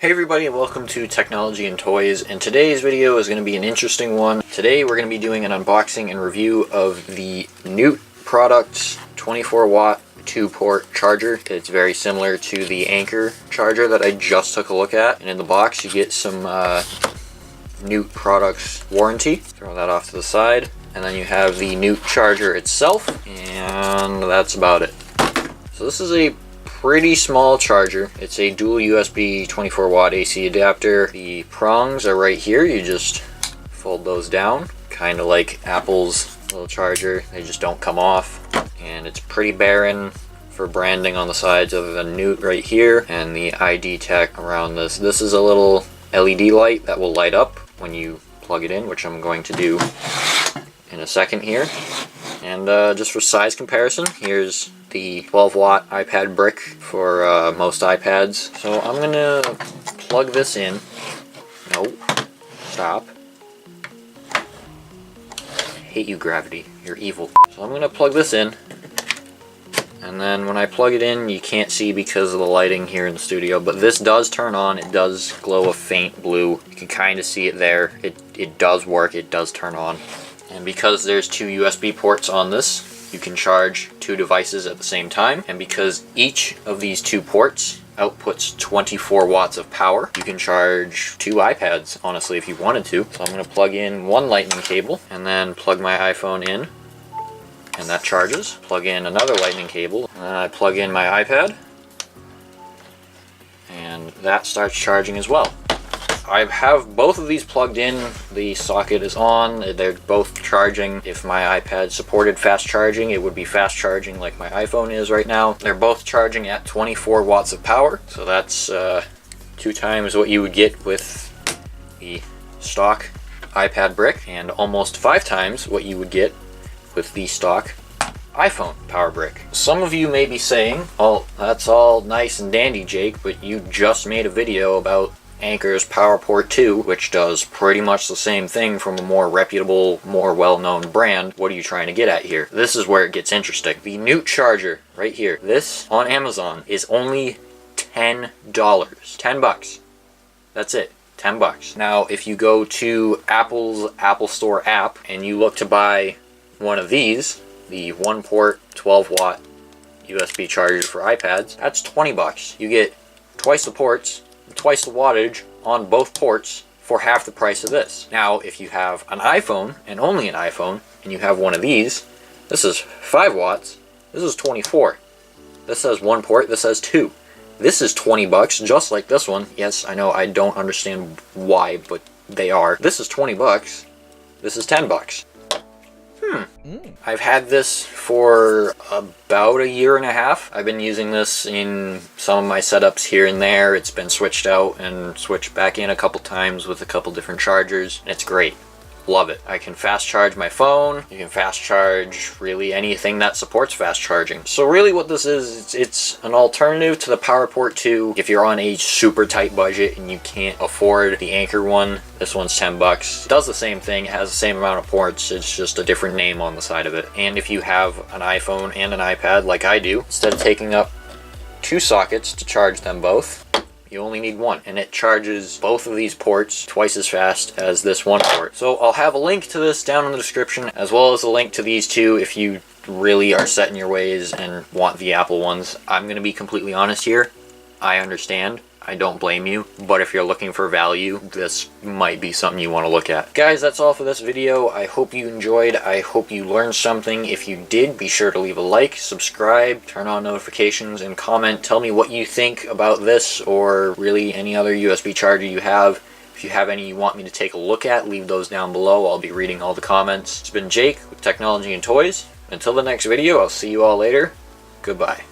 Hey everybody, and welcome to Technology and Toys, and today's video is going to be an interesting one. Today we're going to be doing an unboxing and review of the Noot Products 24 watt 2-port charger. It's very similar to the Anker charger that I just took a look at, and in the box you get some Noot Products warranty. Throw that off to the side, and then you have the Noot charger itself, and that's about it. So this is a pretty small charger. It's a dual USB 24 watt AC adapter. The prongs are right here. You just fold those down, kind of like Apple's little charger. They just don't come off, and it's pretty barren for branding on the sides other than Noot right here and the ID tech around this. This is a little LED light that will light up when you plug it in, which I'm going to do in a second here. And just for size comparison, here's the 12 watt iPad brick for most iPads. So I'm gonna plug this in. No, stop. I hate you, gravity. You're evil. So I'm gonna plug this in, and then when I plug it in, you can't see because of the lighting here in the studio, but this does turn on. It does glow a faint blue. You can kind of see it there. It does work. It does turn on. And because there's two USB ports on this, you can charge two devices at the same time. And because each of these two ports outputs 24 watts of power, you can charge two iPads, honestly, if you wanted to. So I'm going to plug in one lightning cable and then plug my iPhone in, and that charges. Plug in another lightning cable, and then I plug in my iPad, and that starts charging as well. I have both of these plugged in. The socket is on. They're both charging. If my iPad supported fast charging, it would be fast charging like my iPhone is right now. They're both charging at 24 watts of power. So that's 2 times what you would get with the stock iPad brick, and almost 5 times what you would get with the stock iPhone power brick. Some of you may be saying, oh, that's all nice and dandy, Jake, but you just made a video about Anker's PowerPort 2, which does pretty much the same thing from a more reputable, more well-known brand. What are you trying to get at here? This is where it gets interesting. The Noot charger right here, this on Amazon is only $10. 10 bucks. That's it. 10 bucks. Now, if you go to Apple's Apple Store app and you look to buy one of these, the 1-port 12 watt USB charger for iPads, that's 20 bucks. You get twice the ports, twice the wattage on both ports for half the price of this. Now, if you have an iPhone, and only an iPhone, and you have one of these, this is 5 watts, this is 24. This says 1 port, this says 2. This is 20 bucks, just like this one. Yes, I know, I don't understand why, but they are. This is 20 bucks, this is 10 bucks. I've had this for about a year and a half. I've been using this in some of my setups here and there. It's been switched out and switched back in a couple times with a couple different chargers. It's great. Love it. I can fast charge my phone. You can fast charge really anything that supports fast charging. So really what this is, it's an alternative to the PowerPort 2. If you're on a super tight budget and you can't afford the Anker one, this one's 10 bucks. It does the same thing, it has the same amount of ports, it's just a different name on the side of it. And if you have an iPhone and an iPad like I do, instead of taking up 2 sockets to charge them both, you only need 1, and it charges both of these ports twice as fast as this 1 port. So I'll have a link to this down in the description, as well as a link to these 2 if you really are set in your ways and want the Apple ones. I'm going to be completely honest here. I understand. I don't blame you, but if you're looking for value, this might be something you want to look at. Guys, that's all for this video. I hope you enjoyed. I hope you learned something. If you did, be sure to leave a like, subscribe, turn on notifications, and comment. Tell me what you think about this or really any other USB charger you have. If you have any you want me to take a look at, leave those down below. I'll be reading all the comments. It's been Jake with Technology and Toys. Until the next video, I'll see you all later. Goodbye.